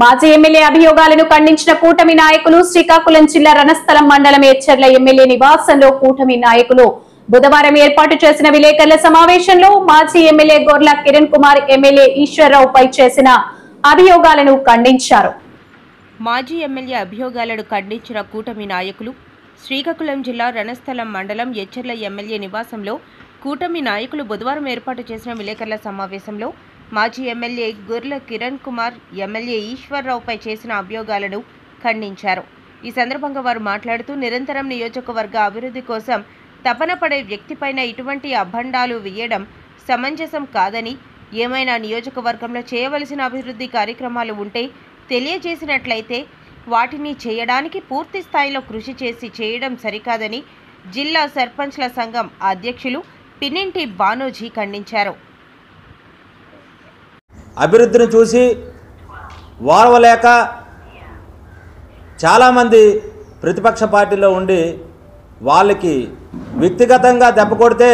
మాజీ ఎమ్మెల్యే అభియోగాలను ఖండించిన కూటమి నాయకులు శ్రీకాకుళం జిల్లా రణస్థలం మండలం ఎచ్చర్ల ఎమ్మెల్యే నివాసంలో కూటమి నాయకులు బుధవారం ఏర్పాటు చేసిన విలేకరుల సమావేశంలో మాజీ ఎమ్మెల్యే గొర్ల కిరణ్ కుమార్ ఎమ్మెల్యే ఈశ్వరరావుపై చేసిన అభియోగాలను ఖండించారు. మాజీ ఎమ్మెల్యే అభియోగాలను ఖండించిన కూటమి నాయకులు శ్రీకాకుళం జిల్లా రణస్థలం మండలం ఎచ్చర్ల ఎమ్మెల్యే నివాసంలో కూటమి నాయకులు బుధవారం ఏర్పాటు చేసిన విలేకరుల సమావేశంలో మాజీ ఎమ్మెల్యే గొర్ల కిరణ్ కుమార్ ఎమ్మెల్యే ఈశ్వరరావుపై చేసిన అభియోగాలను ఖండించారు. ఈ సందర్భంగా వారు మాట్లాడుతూ నిరంతరం నియోజకవర్గ అభివృద్ధి కోసం తపన పడే వ్యక్తిపైన ఇటువంటి అభండాలు వేయడం సమంజసం కాదని, ఏమైనా నియోజకవర్గంలో చేయవలసిన అభివృద్ధి కార్యక్రమాలు ఉంటే తెలియజేసినట్లయితే వాటిని చేయడానికి పూర్తి స్థాయిలో కృషి చేసి చేయడం సరికాదని జిల్లా సర్పంచ్ల సంఘం అధ్యక్షులు పిన్నింటి బానోజీ ఖండించారు. అభివృద్ధిని చూసి వారవలేక చాలామంది ప్రతిపక్ష పార్టీలో ఉండి వాళ్ళకి వ్యక్తిగతంగా దెబ్బ కొడితే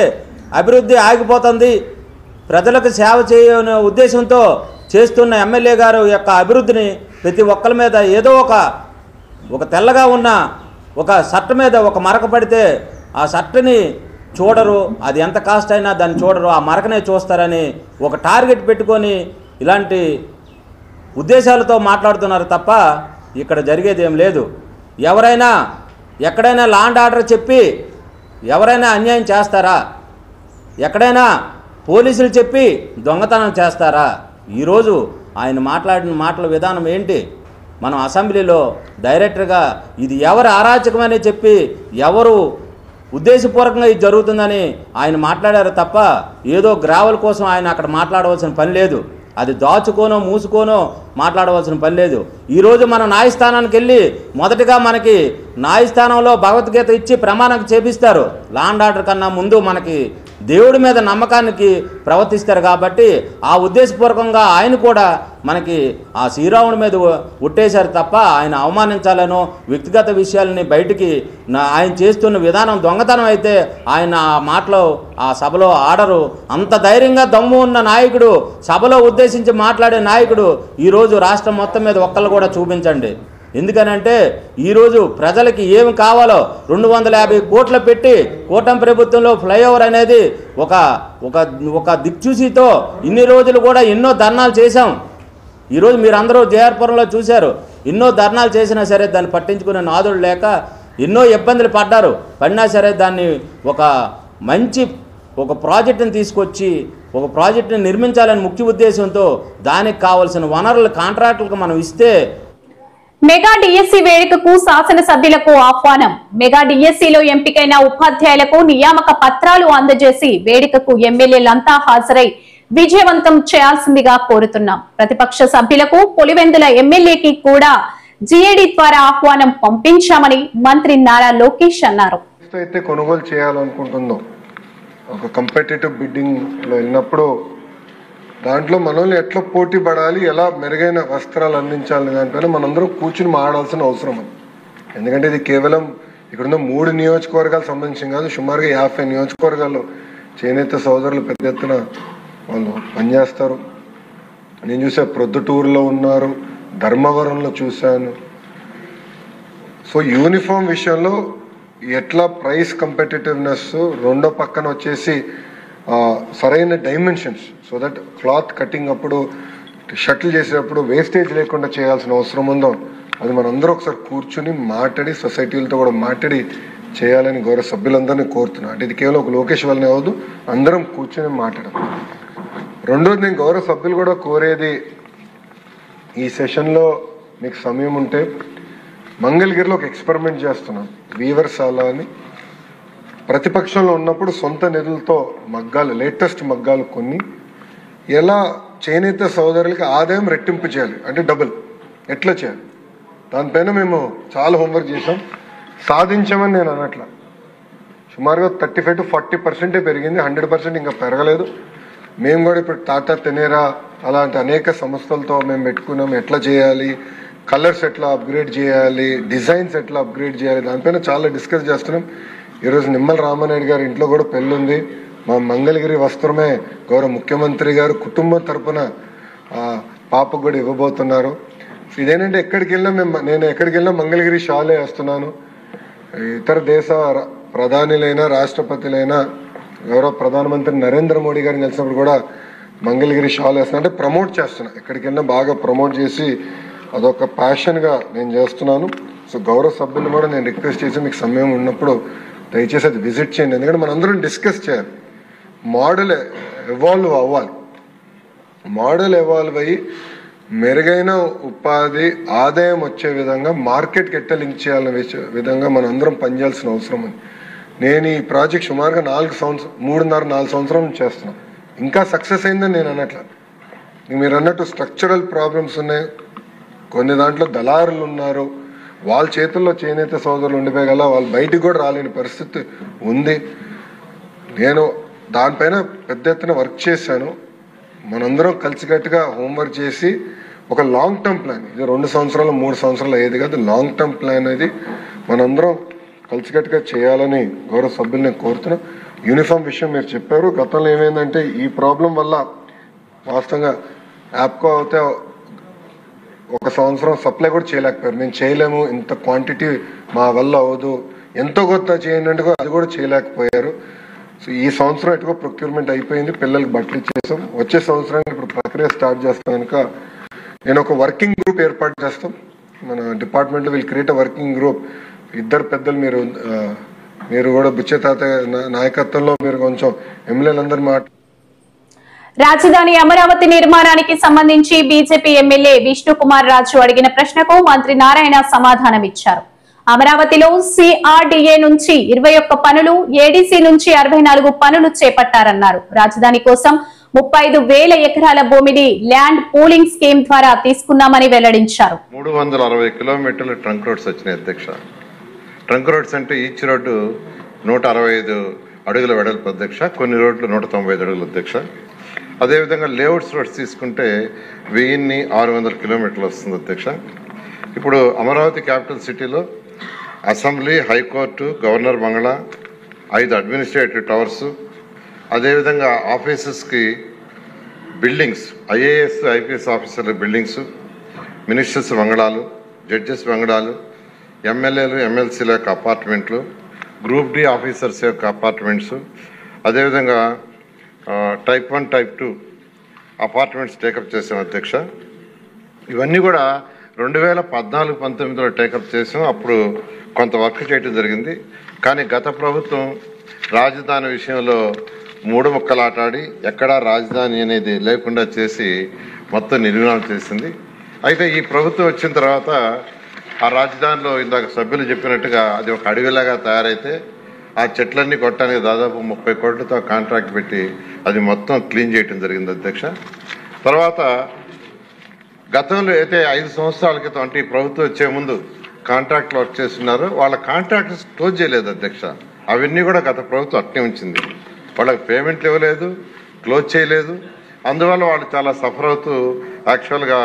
అభివృద్ధి ఆగిపోతుంది, ప్రజలకు సేవ చేయనే ఉద్దేశంతో చేస్తున్న ఎమ్మెల్యే గారు యొక్క అభివృద్ధిని ప్రతి ఒక్కరి మీద ఏదో ఒక తెల్లగా ఉన్న ఒక షర్ట్ మీద ఒక మరక పడితే ఆ షర్ట్ని చూడరు, అది ఎంత కాస్ట్ అయినా దాన్ని చూడరు, ఆ మరకనే చూస్తారని ఒక టార్గెట్ పెట్టుకొని ఇలాంటి ఉద్దేశాలతో మాట్లాడుతున్నారు తప్ప ఇక్కడ జరిగేది ఏం లేదు. ఎవరైనా ఎక్కడైనా లా అండ్ ఆర్డర్ చెప్పి ఎవరైనా అన్యాయం చేస్తారా? ఎక్కడైనా పోలీసులు చెప్పి దొంగతనం చేస్తారా? ఈరోజు ఆయన మాట్లాడిన మాటల విధానం ఏంటి? మనం అసెంబ్లీలో డైరెక్టర్గా ఇది ఎవరు అరాచకమని చెప్పి ఎవరు ఉద్దేశపూర్వకంగా ఇది జరుగుతుందని ఆయన మాట్లాడారు తప్ప ఏదో గ్రావెల్ కోసం ఆయన అక్కడ మాట్లాడవలసిన పని లేదు. అది దాచుకోనో మూసుకోనో మాట్లాడవలసిన పని లేదు. ఈరోజు మన న్యాయస్థానానికి వెళ్ళి మొదటగా మనకి న్యాయస్థానంలో భగవద్గీత ఇచ్చి ప్రమాణం చేపిస్తారు. లా అండ్ ఆర్డర్ కన్నా ముందు మనకి దేవుడి మీద నమ్మకానికి ప్రవర్తిస్తారు కాబట్టి ఆ ఉద్దేశపూర్వకంగా ఆయన కూడా మనకి ఆ శ్రీరాముడి మీద ఉట్టేశారు తప్ప ఆయన అవమానించాలనో వ్యక్తిగత విషయాలని బయటికి ఆయన చేస్తున్న విధానం దొంగతనం అయితే ఆయన ఆ మాటలో ఆ సభలో ఆడరు. అంత ధైర్యంగా దమ్ము ఉన్న నాయకుడు, సభలో ఉద్దేశించి మాట్లాడే నాయకుడు ఈరోజు రాష్ట్రం మొత్తం మీద ఒక్కళ్ళు కూడా చూపించండి. ఎందుకనంటే ఈరోజు ప్రజలకి ఏమి కావాలో 250 కోట్లు పెట్టి కూటమి ప్రభుత్వంలో ఫ్లైఓవర్ అనేది ఒక దిక్చూసితో ఇన్ని రోజులు కూడా ఎన్నో ధర్నాలు చేశాం. ఈరోజు మీరందరూ జేఆర్పురంలో చూశారు, ఎన్నో ధర్నాలు చేసినా సరే దాన్ని పట్టించుకునే నాదుడు లేక ఎన్నో ఇబ్బందులు పడినా సరే దాన్ని ఒక ప్రాజెక్టుని తీసుకొచ్చి ఒక ప్రాజెక్టుని నిర్మించాలని ముఖ్య ఉద్దేశంతో దానికి కావాల్సిన వనరులు కాంట్రాక్టులకు మనం ఇస్తే మెగా డిఎస్సి వేడుకకు శాసనసభ్యులకు ఆహ్వానం. మెగా డిఎస్సిలో ఎంపికైన ఉపాధ్యాయులకు నియామక పత్రాలు అందజేసి వేడుకకు ఎమ్మెల్యేలంతా హాజరై విజయవంతం చేయాల్సిందిగా కోరుతున్నాం. ప్రతిపక్ష సభ్యులకు పులివెందుల ఎమ్మెల్యేకి కూడా జిఏడి ద్వారా ఆహ్వానం పంపించామని మంత్రి నారా లోకేష్ అన్నారు. అయితే కొనుగోలు చేయాలనుకుంటుందో ఒక కాంపిటీటివ్ బిడ్డింగ్ లో వెళ్ళినప్పుడు దాంట్లో మనల్ని ఎట్లా పోటీ పడాలి, ఎలా మెరుగైన వస్త్రాలు అందించాలని దానిపైన మనందరం కూర్చుని మాట్లాడాల్సిన అవసరం ఉంది. ఎందుకంటే ఇది కేవలం ఇక్కడున్న 3 నియోజకవర్గాలకు సంబంధించి కాదు, సుమారుగా 50 నియోజకవర్గాల్లో చేనేత సోదరులు పెద్ద ఎత్తున వాళ్ళు పనిచేస్తారు. నేను చూసా ప్రొద్దుటూరులో ఉన్నారు, ధర్మవరంలో చూశాను. సో యూనిఫామ్ విషయంలో ఎట్లా ప్రైస్ కంపెటిటివ్నెస్, రెండో పక్కన వచ్చేసి సరైన dimensions so that cloth cutting అప్పుడు షటిల్ చేసేటప్పుడు వేస్టేజ్ లేకుండా చేయాల్సిన అవసరం ఉందో అది మనందరూ ఒకసారి కూర్చుని మాట్లాడి సొసైటీలతో కూడా మాట్లాడి చేయాలని గౌరవ సభ్యులందరినీ కోరుతున్నాను. అంటే ఇది కేవలం ఒక లోకేష్ వల్లనే అవ్వదు, అందరం కూర్చొని మాట్లాడదు. రెండోది నేను గౌరవ సభ్యులు కూడా కోరేది, ఈ సెషన్లో మీకు సమయం ఉంటే మంగళగిరిలో ఒక ఎక్స్పెరిమెంట్ చేస్తున్నాం, వీవర్సాలా అని. ప్రతిపక్షంలో ఉన్నప్పుడు సొంత నిధులతో మగ్గాలు, లేటెస్ట్ మగ్గాలు కొన్ని ఎలా చేనేత సోదరులకి ఆదాయం రెట్టింపు చేయాలి, అంటే డబుల్ ఎట్లా చేయాలి, దానిపైన మేము చాలా హోంవర్క్ చేసాం. సాధించామని నేను అనట్లా, సుమారుగా 35 to 40% పెరిగింది, 100% ఇంకా పెరగలేదు. మేము కూడా ఇప్పుడు టాటా తెనేరా అలాంటి అనేక సంస్థలతో మేము పెట్టుకున్నాం, ఎట్లా చేయాలి, కలర్స్ ఎట్లా అప్గ్రేడ్ చేయాలి, డిజైన్స్ ఎట్లా అప్గ్రేడ్ చేయాలి, దానిపైన చాలా డిస్కస్ చేస్తున్నాం. ఈరోజు నిమ్మల రామానాయుడు గారి ఇంట్లో కూడా పెళ్ళి ఉంది. మా మంగళగిరి వస్త్రమే గౌరవ ముఖ్యమంత్రి గారు కుటుంబం తరపున పాపకు కూడా ఇవ్వబోతున్నారు. ఇదేంటంటే ఎక్కడికి వెళ్ళినా నేను ఎక్కడికి వెళ్ళినా మంగళగిరి షాలే వేస్తున్నాను. ఇతర దేశ ప్రధానులైనా రాష్ట్రపతులైనా గౌరవ ప్రధానమంత్రి నరేంద్ర మోడీ గారిని కలిసినప్పుడు కూడా మంగళగిరి షాల్ వేస్తున్నా, అంటే ప్రమోట్ చేస్తున్నా. ఎక్కడికి వెళ్ళినా బాగా ప్రమోట్ చేసి అదొక ప్యాషన్గా నేను చేస్తున్నాను. సో గౌరవ సభ్యులు కూడా నేను రిక్వెస్ట్ చేసి మీకు సమయం ఉన్నప్పుడు దయచేసి అది విజిట్ చేయండి. ఎందుకంటే మనందరం డిస్కస్ చేయాలి. మోడల్ ఎవాల్వ్ అవ్వాలి. మోడల్ ఎవాల్వ్ అయ్యి మెరుగైన ఉపాధి ఆదాయం వచ్చే విధంగా మార్కెట్కి ఎట్ట లింక్ చేయాలనే విధంగా మనం అందరం పనిచేయాల్సిన అవసరం ఉంది. నేను ఈ ప్రాజెక్ట్ సుమారుగా 3.5-4 సంవత్సరాల నుంచి చేస్తున్నాను. ఇంకా సక్సెస్ అయిందని నేను అనట్లా. మీరు అన్నట్టు స్ట్రక్చరల్ ప్రాబ్లమ్స్ ఉన్నాయి. కొన్ని దాంట్లో దళారులు ఉన్నారు. వాళ్ళ చేతుల్లో చేనేత సోదరులు ఉండిపోయగల వాళ్ళు బయటికి కూడా రాలేని పరిస్థితి ఉంది. నేను దానిపైన పెద్ద ఎత్తున వర్క్ చేశాను. మనందరం కలిసికట్టుగా హోంవర్క్ చేసి ఒక లాంగ్ టర్మ్ ప్లాన్, ఇది 2 సంవత్సరాలు 3 సంవత్సరాలు అయ్యేది కాదు, లాంగ్ టర్మ్ ప్లాన్ అనేది మనందరం కలిసికట్టుగా చేయాలని గౌరవ సభ్యుల్ని కోరుతున్నా. యూనిఫామ్ విషయం మీరు చెప్పారు. గతంలో ఏమైందంటే ఈ ప్రాబ్లం వల్ల వాస్తవంగా యాప్కో అయితే 1 సంవత్సరం సప్లై కూడా చేయలేకపోయారు. మేము చేయలేము, ఇంత క్వాంటిటీ మా వల్ల అవ్వదు, ఎంతో కొత్త చేయండి అంటే అది కూడా చేయలేకపోయారు. సో ఈ సంవత్సరం ఎటుకో ప్రొక్యూర్మెంట్ అయిపోయింది, పిల్లలకి బట్టలు ఇచ్చేసాం. వచ్చే సంవత్సరానికి ఇప్పుడు ప్రక్రియ స్టార్ట్ చేస్తాం కనుక నేను ఒక వర్కింగ్ గ్రూప్ ఏర్పాటు చేస్తాం. మన డిపార్ట్మెంట్లో will create a working group. ఇద్దరు పెద్దలు మీరు కూడా బుచ్చేతాత నాయకత్వంలో మీరు కొంచెం ఎమ్మెల్యేలందరూ రాజధాని అమరావతి నిర్మాణానికి సంబంధించి బీజేపీ ఎమ్మెల్యే విష్ణుకుమార్ రాజు అడిగిన ప్రశ్నకు మంత్రి నారాయణ సమాధానమిచ్చారు. అమరావతిలో సిఆర్డీఏ నుంచి 21 పనులు, ఏడీసీ నుంచి 64 పనులు చేపట్టారన్నారు. రాజధాని కోసం 35,000 ఎకరాల భూమిని ల్యాండ్ పూలింగ్ స్కీమ్ ద్వారా తీసుకున్నామని వెల్లడించారు. 360 కిలోమీటర్ల ట్రంక్ రోడ్స్ వచ్చినాయి అధ్యక్ష. ట్రంక్ రోడ్స్ అంటే ఈచ్ రోడ్డు 165 అడుగుల వెడల్పు అధ్యక్ష. కొన్ని రోడ్లు 195 అడుగులు అధ్యక్ష. అదేవిధంగా లేఅవుట్స్ రోడ్స్ తీసుకుంటే 1600 కిలోమీటర్లు వస్తుంది అధ్యక్ష. ఇప్పుడు అమరావతి క్యాపిటల్ సిటీలో assembly, high court, governor bungalow, 5 administrative towers, అదేవిధంగా ఆఫీసెస్కి బిల్డింగ్స్, ఐఏఎస్ ఐపీఎస్ ఆఫీసర్ల బిల్డింగ్స్, మినిస్టర్స్ బంగ్లాలు, జడ్జెస్ బంగ్లాలు, ఎమ్మెల్యేలు ఎమ్మెల్సీల యొక్క అపార్ట్మెంట్లు, గ్రూప్ డి ఆఫీసర్స్ యొక్క అపార్ట్మెంట్స్, అదేవిధంగా టైప్ 1, టైప్ 2 అపార్ట్మెంట్స్ టేకప్ చేసాం అధ్యక్ష. ఇవన్నీ కూడా 2014-19లో టేకప్ చేసాం. అప్పుడు కొంత వర్క్ చేయడం జరిగింది. కానీ గత ప్రభుత్వం రాజధాని విషయంలో 3 ముక్కలాటాడి ఎక్కడా రాజధాని అనేది లేకుండా చేసి మొత్తం నిర్మాణం చేసింది. అయితే ఈ ప్రభుత్వం వచ్చిన తర్వాత ఆ రాజధానిలో ఇందాక సభ్యులు చెప్పినట్టుగా అది ఒక అడవిలాగా తయారైతే ఆ చెట్లన్నీ కొట్టడానికి దాదాపు 30 కోట్లతో కాంట్రాక్ట్ పెట్టి అది మొత్తం క్లీన్ చేయడం జరిగింది అధ్యక్ష. తర్వాత గతంలో అయితే 5 సంవత్సరాల క్రితం అంటే ఈ ప్రభుత్వం వచ్చే ముందు కాంట్రాక్ట్లు వర్క్ చేస్తున్నారో వాళ్ళ కాంట్రాక్ట్స్ క్లోజ్ చేయలేదు అధ్యక్ష. అవన్నీ కూడా గత ప్రభుత్వం అట్నే ఉంచింది. వాళ్ళకి పేమెంట్లు ఇవ్వలేదు, క్లోజ్ చేయలేదు. అందువల్ల వాళ్ళు చాలా సఫర్ అవుతూ యాక్చువల్గా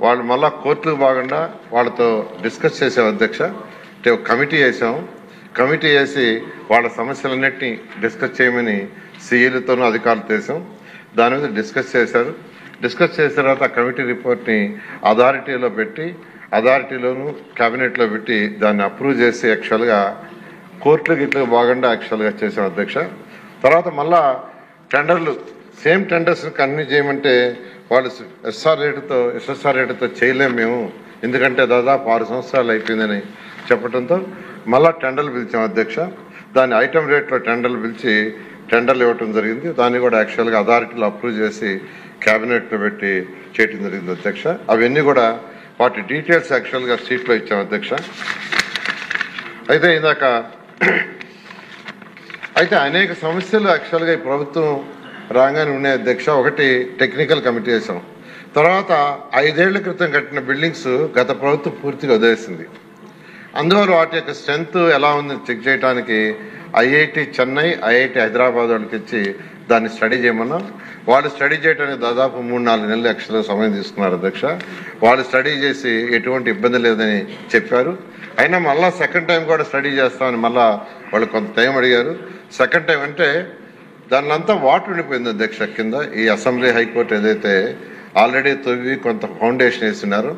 వాళ్ళు మళ్ళా కోర్టుకు బాగుండా వాళ్ళతో డిస్కస్ చేసాం అధ్యక్ష. కమిటీ వేసాం. కమిటీ వేసి వాళ్ళ సమస్యలన్నింటినీ డిస్కస్ చేయమని సీఈలతోనూ అధికారులు చేసాం. దాని మీద డిస్కస్ చేశారు. డిస్కస్ చేసిన తర్వాత ఆ కమిటీ రిపోర్ట్ని అథారిటీలో పెట్టి అథారిటీలోను క్యాబినెట్లో పెట్టి దాన్ని అప్రూవ్ చేసి యాక్చువల్గా కోర్టులకు ఇట్లా బాగుండా యాక్చువల్గా చేసాం అధ్యక్ష. తర్వాత మళ్ళా టెండర్లు సేమ్ టెండర్స్ కంటిన్యూ చేయమంటే వాళ్ళు ఎస్ఎస్ఆర్ రేటుతో చేయలేము మేము, ఎందుకంటే దాదాపు 6 సంవత్సరాలు అయిపోయిందని చెప్పడంతో మళ్ళా టెండర్లు పిలిచాం అధ్యక్ష. దాన్ని ఐటమ్ రేట్లో టెండర్లు పిలిచి టెండర్లు ఇవ్వటం జరిగింది. దాన్ని కూడా యాక్చువల్గా అథారిటీలో అప్రూవ్ చేసి క్యాబినెట్లో పెట్టి చేయటం జరిగింది అధ్యక్ష. అవన్నీ కూడా వాటి డీటెయిల్స్ యాక్చువల్గా సీట్లో ఇచ్చాం అధ్యక్ష. అయితే అనేక సమస్యలు యాక్చువల్గా ఈ ప్రభుత్వం రాగానే ఉన్నాయి అధ్యక్ష. ఒకటి టెక్నికల్ కమిటీ వేసాం. తర్వాత 5 ఏళ్ల క్రితం కట్టిన బిల్డింగ్స్ గత ప్రభుత్వం పూర్తిగా వదిలేసింది. అందువల్ల వాటి యొక్క స్ట్రెంత్ ఎలా ఉందని చెక్ చేయడానికి ఐఐటి చెన్నై, ఐఐటి హైదరాబాద్ వాళ్ళకి ఇచ్చి దాన్ని స్టడీ చేయమన్నాం. వాళ్ళు స్టడీ చేయడానికి దాదాపు 3-4 నెలలు యాక్చువల్గా సమయం తీసుకున్నారు అధ్యక్ష. వాళ్ళు స్టడీ చేసి ఎటువంటి ఇబ్బంది లేదని చెప్పారు. అయినా మళ్ళీ సెకండ్ టైం కూడా స్టడీ చేస్తామని మళ్ళీ వాళ్ళు కొంత టైం అడిగారు. సెకండ్ టైం అంటే దానిలో అంతా వాటర్ ఉండిపోయింది అధ్యక్ష. కింద ఈ అసెంబ్లీ, హైకోర్టు ఏదైతే ఆల్రెడీ తవ్వి కొంత ఫౌండేషన్ వేస్తున్నారు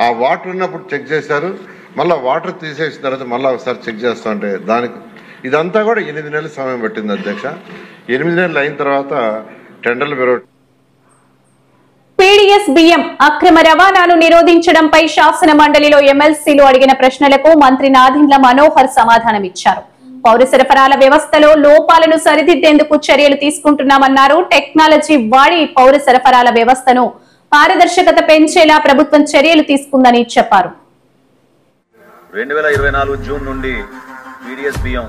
ఆ వాటర్ ఉన్నప్పుడు చెక్ చేశారు, మళ్ళీ వాటర్ తీసేసిన తర్వాత మళ్ళీ ఒకసారి చెక్ చేస్తూ ఉంటే దానికి ఇదంతా కూడా 8 నెలల సమయం పట్టింది అధ్యక్ష. 8 నెలలు అయిన తర్వాత టెండర్లు పెరగ పీడీఎస్ బియ్యం అక్రమ రవాణాను నిరోధించడంపై శాసన మండలిలో ఎమ్మెల్సీలు అడిగిన ప్రశ్నలకు మంత్రి నాదెండ్ల మనోహర్ సమాధానమిచ్చారు. పౌర సరఫరాల వ్యవస్థలో లోపాలను సరిదిద్దేందుకు చర్యలు తీసుకుంటున్నామన్నారు. టెక్నాలజీ వాడి పౌర సరఫరాల వ్యవస్థను పారదర్శకత పెంచేలా ప్రభుత్వం చర్యలు తీసుకుందని చెప్పారు. 2024 జూన్ నుండి పీడీఎస్ బియ్యం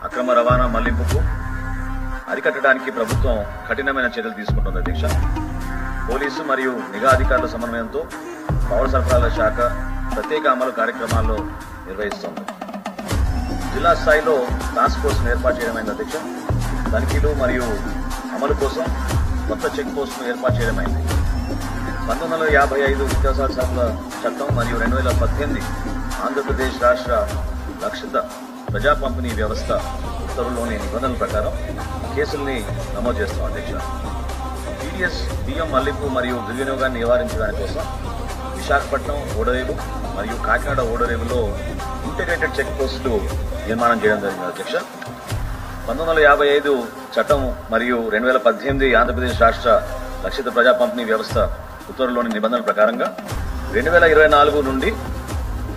అక్రమ రవాణా మళ్లింపుకు అరికట్టడానికి ప్రభుత్వం కఠినమైన చర్యలు తీసుకుంటుంది అధ్యక్ష. పోలీసు మరియు నిఘా అధికారుల సమన్వయంతో పౌర సరఫరాల శాఖ ప్రత్యేక అమలు కార్యక్రమాల్లో నిర్వహిస్తోంది. జిల్లా స్థాయిలో టాస్క్ ఫోర్స్ ఏర్పాటు చేయడమైంది అధ్యక్ష. తనిఖీలు మరియు అమలు కోసం కొత్త చెక్ పోస్టును ఏర్పాటు చేయడమైంది. 1955 నిత్యావసర సరుకుల చట్టం మరియు 2018 ఆంధ్రప్రదేశ్ రాష్ట్ర రక్షిత ప్రజా పంపిణీ వ్యవస్థ ఉత్తర్వుల్లోని నిబంధనల ప్రకారం కేసుల్ని నమోదు చేస్తాం అధ్యక్ష. పీడీఎస్ బియ్యం మళ్లింపు మరియు దుర్వినియోగాన్ని నివారించడానికి కోసం విశాఖపట్నం ఓడరేవు మరియు కాకినాడ ఓడరేవులో ఇంటిగ్రేటెడ్ చెక్ పోస్టులు నిర్మాణం చేయడం జరిగింది అధ్యక్ష. 1955 చట్టం మరియు 2018 ఆంధ్రప్రదేశ్ రాష్ట్ర రక్షిత ప్రజా పంపిణీ వ్యవస్థ ఉత్తర్వుల్లోని నిబంధనల ప్రకారంగా 2024 నుండి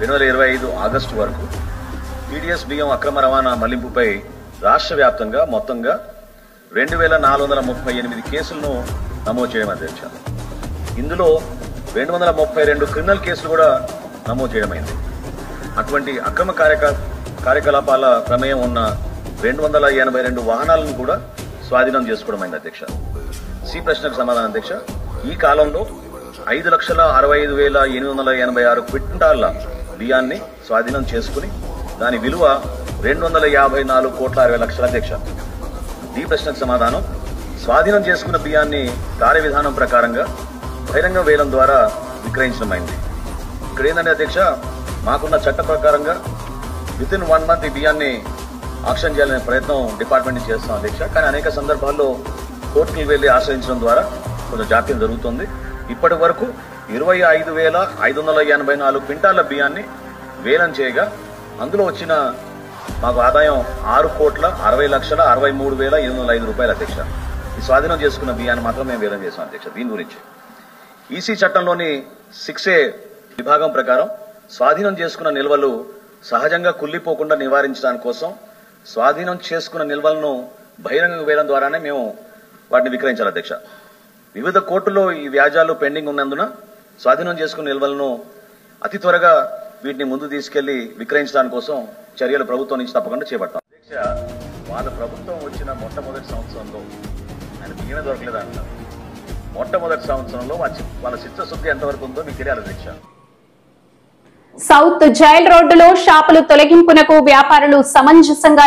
2025 ఆగస్టు వరకు పీడీఎస్ బియ్యం అక్రమ రవాణా మళ్లింపుపై రాష్ట్ర వ్యాప్తంగా మొత్తంగా 2438 కేసులను నమోదు చేయడం అధ్యక్ష. ఇందులో 232 క్రిమినల్ కేసులు కూడా నమోదు చేయడమైంది. అటువంటి అక్రమ కార్యకలాపాల ప్రమేయం ఉన్న 282 వాహనాలను కూడా స్వాధీనం చేసుకోవడమైంది అధ్యక్ష. సి ప్రశ్నకు సమాధానం అధ్యక్ష. ఈ కాలంలో 5,65,886 క్వింటాళ్ల బియ్యాన్ని స్వాధీనం చేసుకుని దాని విలువ 254 కోట్ల 60 లక్షల అధ్యక్ష. ఈ ప్రశ్నకు సమాధానం స్వాధీనం చేసుకున్న బియ్యాన్ని కార్యవిధానం ప్రకారంగా బహిరంగ వేలం ద్వారా విక్రయించడమైంది. ఇక్కడ ఏంటంటే అధ్యక్ష, మాకున్న చట్ట ప్రకారంగా వితిన్ 1 మంత్ ఈ బియ్యాన్ని ఆక్షన్ చేయాలనే ప్రయత్నం డిపార్ట్మెంట్ చేస్తాం అధ్యక్ష. కానీ అనేక సందర్భాల్లో కోర్టుకి వెళ్లి ఆశ్రయించడం ద్వారా కొంచెం జాప్యం జరుగుతుంది. ఇప్పటి వరకు 25,584 క్వింటాళ్ల బియ్యాన్ని వేలం చేయగా అందులో వచ్చిన మాకు ఆదాయం 6,60,63,805 రూపాయలు అధ్యక్ష. ఈ స్వాధీనం చేసుకున్న బియ్యాన్ని మాత్రం మేము వేలం చేసాం అధ్యక్ష. దీని గురించి ఈసీ చట్టంలోని 6A విభాగం ప్రకారం స్వాధీనం చేసుకున్న నిల్వలు సహజంగా కుళ్ళిపోకుండా నివారించడానికి కోసం స్వాధీనం చేసుకున్న నిల్వలను బహిరంగ వేలం ద్వారానే మేము వాటిని విక్రయించాలి అధ్యక్ష. వివిధ కోర్టుల్లో ఈ వ్యాజ్యాలు పెండింగ్ ఉన్నందున స్వాధీనం చేసుకున్న నిల్వలను అతి త్వరగా వీటిని ముందు తీసుకెళ్లి విక్రయించడానికి కోసం చర్యలు ప్రభుత్వం నుంచి తప్పకుండా చేపడతాం అధ్యక్ష. వాళ్ళ ప్రభుత్వం వచ్చిన మొట్టమొదటి సంవత్సరంలో ఆయన బియ్యమే దొరకలేదంట. మొట్టమొదటి సంవత్సరంలో వాళ్ళ చిత్తశుద్ధి ఎంతవరకు ఉందో మీకు తెలియాలి అధ్యక్ష. సౌత్ జైల్ రోడ్డులో షాపులు తొలగింపునకు వ్యాపారులు సమంజసంగా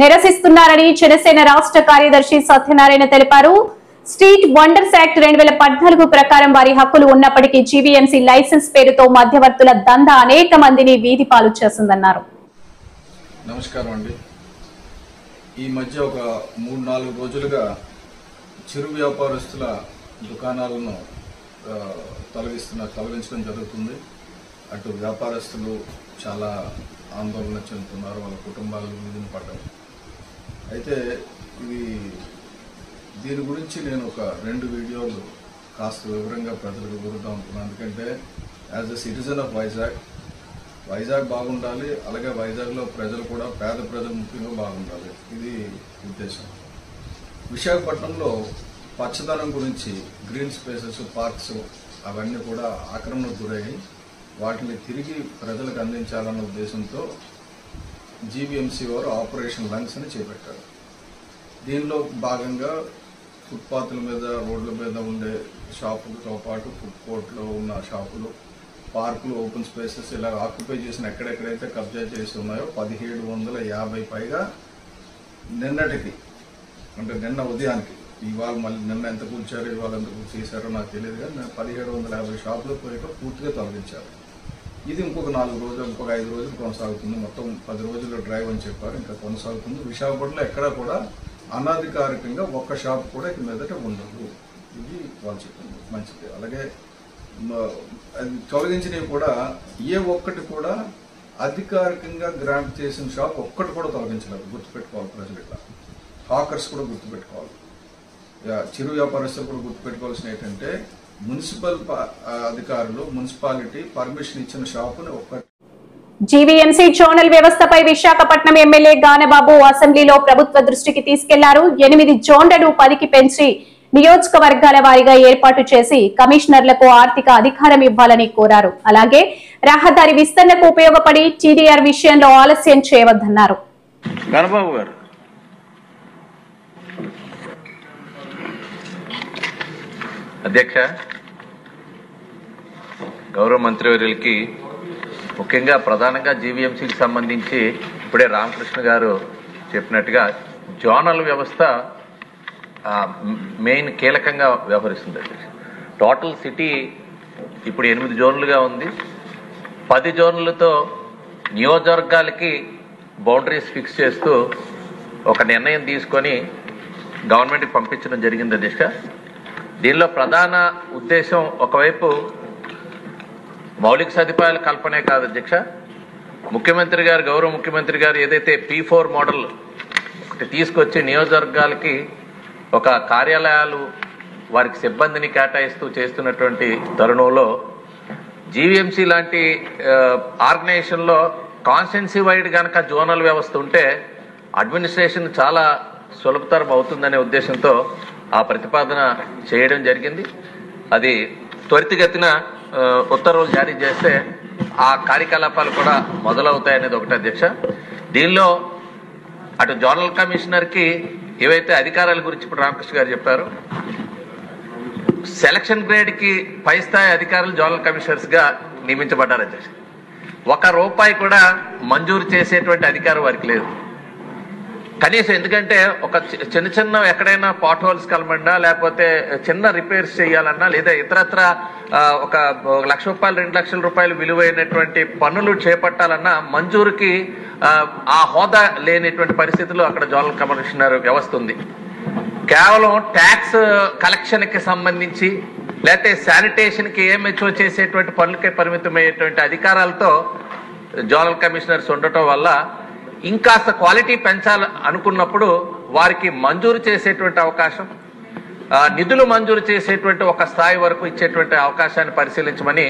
నిరసిస్తున్నారని జనసేన రాష్ట్ర కార్యదర్శి సత్యనారాయణ తెలిపారు. స్ట్రీట్ వండర్స్ యాక్ట్ 2014 ప్రకారం వారి హక్కులు ఉన్నప్పటికీ జీవీఎంసీ లైసెన్స్ పేరుతో మధ్యవర్తుల దందా అనేక మందిని వీధి పాలు చేసిందన్నారు. నమస్కారం అండి. ఈ మధ్య ఒక 3-4 రోజులుగా చిరు వ్యాపారస్తుల దుకాణాలను తొలగించడం జరుగుతుంది. అటు వ్యాపారస్తులు చాలా ఆందోళన చెందుతున్నారు, వాళ్ళ కుటుంబాలు వీధిని పడ్డారు. అయితే దీని గురించి నేను ఒక 2 వీడియోలు కాస్త వివరంగా ప్రజలకు గురుద్దాం అనుకున్నాను. ఎందుకంటే as a citizen of Vizag బాగుండాలి, అలాగే వైజాగ్లో ప్రజలు కూడా పేద ప్రజలు ముఖ్యంగా బాగుండాలి, ఇది ఉద్దేశం. విశాఖపట్నంలో పచ్చదనం గురించి గ్రీన్ స్పేసెస్, పార్క్స్ అవన్నీ కూడా ఆక్రమణకు గురయ్యి వాటిని తిరిగి ప్రజలకు అందించాలన్న ఉద్దేశంతో జీవీఎంసీ వారు ఆపరేషన్ లంగ్స్ అని చేపట్టారు. దీనిలో భాగంగా ఫుట్పాత్ల మీద, రోడ్ల మీద ఉండే షాపులతో పాటు ఫుడ్ కోర్ట్లో ఉన్న షాపులు, పార్కులు, ఓపెన్ స్పేసెస్ ఇలా ఆక్యుపై చేసిన ఎక్కడెక్కడైతే కబ్జా చేసి ఉన్నాయో 1750 పైగా నిన్నటికి, అంటే నిన్న ఉదయానికి, ఇవాళ మళ్ళీ నిన్న ఎంత కూర్చారో ఇవాళ ఎంత చేశారో నాకు తెలియదు, కానీ 1750 షాపులు పోయాక పూర్తిగా తొలగించారు. ఇది ఇంకొక 4 రోజులు, ఇంకొక 5 రోజులు కొనసాగుతుంది. మొత్తం 10 రోజుల్లో డ్రైవ్ అని చెప్పారు, ఇంకా కొనసాగుతుంది. విశాఖపట్నంలో ఎక్కడా కూడా అనాధికారికంగా ఒక్క షాప్ కూడా ఇక మీదట ఉండదు. ఇది వాళ్ళు చెప్పింది మంచిది. అలాగే తొలగించినవి కూడా ఏ ఒక్కటి కూడా అధికారికంగా గ్రాంట్ చేసిన షాప్ ఒక్కటి కూడా తొలగించలేదు. గుర్తుపెట్టుకోవాలి ప్రజలు. ఇట్లా హాకర్స్ కూడా గుర్తుపెట్టుకోవాలి, చిరు వ్యాపారస్తులు కూడా గుర్తుపెట్టుకోవాల్సిన ఏంటంటే మున్సిపల్ అధికారులు మున్సిపాలిటీ పర్మిషన్ ఇచ్చిన షాపుని ఒక్కటి. జీవీఎంసీ జోనల్ వ్యవస్థపై విశాఖపట్నం ఎమ్మెల్యే గానబాబు అసెంబ్లీలో ప్రభుత్వ దృష్టికి తీసుకెళ్లారు. 8 జోన్లను 10కి పెంచి నియోజకవర్గాల వారీగా ఏర్పాటు చేసి కమిషనర్లకు ఆర్థిక అధికారం ఇవ్వాలని కోరారు. అలాగే రహదారి విస్తరణకు ఉపయోగపడి టీడీఆర్ విషయంలో ఆలస్యం చేయవద్దన్నారు. గానబాబు గారు అధ్యక్ష, గౌరవ మంత్రివర్యులకి ముఖ్యంగా ప్రధానంగా జీవీఎంసీకి సంబంధించి ఇప్పుడే రామకృష్ణ గారు చెప్పినట్టుగా జోనల్ వ్యవస్థ మెయిన్ కీలకంగా వ్యవహరిస్తుంది అధ్యక్ష. టోటల్ సిటీ ఇప్పుడు 8 జోన్లుగా ఉంది. 10 జోన్లతో నియోజకవర్గాలకి బౌండరీస్ ఫిక్స్ చేస్తూ ఒక నిర్ణయం తీసుకొని గవర్నమెంట్కి పంపించడం జరిగింది అధ్యక్ష. దీనిలో ప్రధాన ఉద్దేశం ఒకవైపు మౌలిక సదుపాయాల కల్పనే కాదు అధ్యక్ష, ముఖ్యమంత్రి గారు గౌరవ ముఖ్యమంత్రి గారు ఏదైతే P4 మోడల్ ఒకటి తీసుకొచ్చి నియోజకవర్గాలకి ఒక కార్యాలయాలు వారికి సిబ్బందిని కేటాయిస్తూ చేస్తున్నటువంటి తరుణంలో జీవీఎంసీ లాంటి ఆర్గనైజేషన్లో కాన్స్టిట్యున్సీ వైడ్ కనుక జోనల్ వ్యవస్థ ఉంటే అడ్మినిస్ట్రేషన్ చాలా సులభతరం అవుతుందనే ఉద్దేశంతో ఆ ప్రతిపాదన చేయడం జరిగింది. అది త్వరితగతిన ఉత్తర్వులు జారీ చేస్తే ఆ కార్యకలాపాలు కూడా మొదలవుతాయనేది ఒకటి అధ్యక్ష. దీనిలో అటు జోనల్ కమిషనర్కి ఏవైతే అధికారాల గురించి ఇప్పుడు రామకృష్ణ గారు చెప్పారు, సెలక్షన్ గ్రేడ్కి పై స్థాయి అధికారులు జోనల్ కమిషనర్స్గా నియమించబడ్డారు అధ్యక్ష. ₹1 కూడా మంజూరు చేసేటువంటి అధికారం వారికి లేదు కనీసం. ఎందుకంటే ఒక చిన్న ఎక్కడైనా పాట్ హోల్స్ కలమన్నా లేకపోతే చిన్న రిపేర్స్ చేయాలన్నా లేదా ఇతరత్ర ఒక ₹1,00,000 ₹2,00,000 విలువైనటువంటి పనులు చేపట్టాలన్నా మంజూరుకి ఆ హోదా లేనిటువంటి పరిస్థితుల్లో అక్కడ జోనల్ కమిషనర్ వ్యవస్థ ఉంది. కేవలం ట్యాక్స్ కలెక్షన్కి సంబంధించి లేకపోతే శానిటేషన్కి ఏమెచ్చో చేసేటువంటి పనులకే పరిమితమయ్యేటువంటి అధికారాలతో జోనల్ కమిషనర్స్ ఉండటం వల్ల ఇంకాస్త క్వాలిటీ పెంచాలి అనుకున్నప్పుడు వారికి మంజూరు చేసేటువంటి అవకాశం, నిధులు మంజూరు చేసేటువంటి ఒక స్థాయి వరకు ఇచ్చేటువంటి అవకాశాన్ని పరిశీలించమని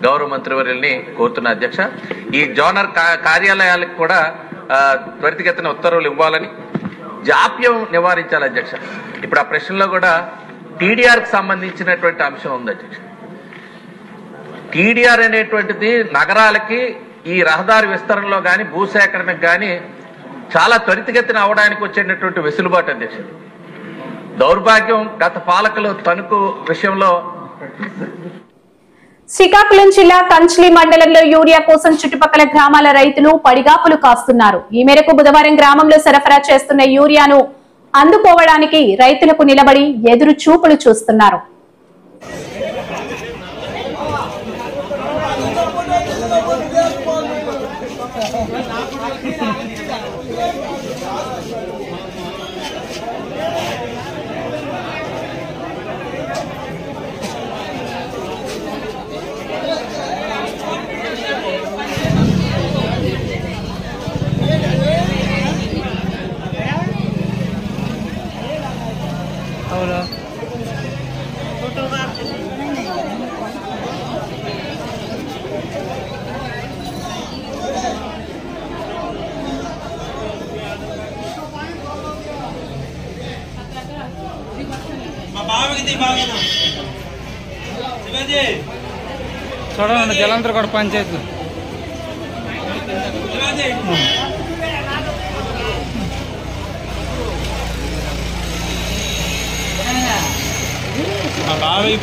గౌరవ మంత్రివర్యుల్ని కోరుతున్న అధ్యక్ష. ఈ జోనర్ కార్యాలయాలకు కూడా త్వరితగతిన ఉత్తర్వులు ఇవ్వాలని, జాప్యం నివారించాలి అధ్యక్ష. ఇప్పుడు ఆ ప్రశ్నలో కూడా టీడీఆర్కి సంబంధించినటువంటి అంశం ఉంది అధ్యక్ష. టీడీఆర్ అనేటువంటిది నగరాలకి ఈ రహదారి విస్తరణలో కానీ భూసేకరణకు కానీ చాలా త్వరితగతిన అవడానికి వచ్చేటటువంటి వెసులుబాటు అధ్యక్ష. దౌర్భాగ్యం గత పాలకులు తణుకు విషయంలో. శ్రీకాకుళం జిల్లా కంచ్లి మండలంలో యూరియా కోసం చుట్టుపక్కల గ్రామాల రైతులు పడిగాపులు కాస్తున్నారు. ఈ మేరకు బుధవారం గ్రామంలో సరఫరా చేస్తున్న యూరియాను అందుకోవడానికి రైతులకు నిలబడి ఎదురు చూపులు చూస్తున్నారు. చూడండి జలంధర్ కూడా పంచాయతీ బాబాయ్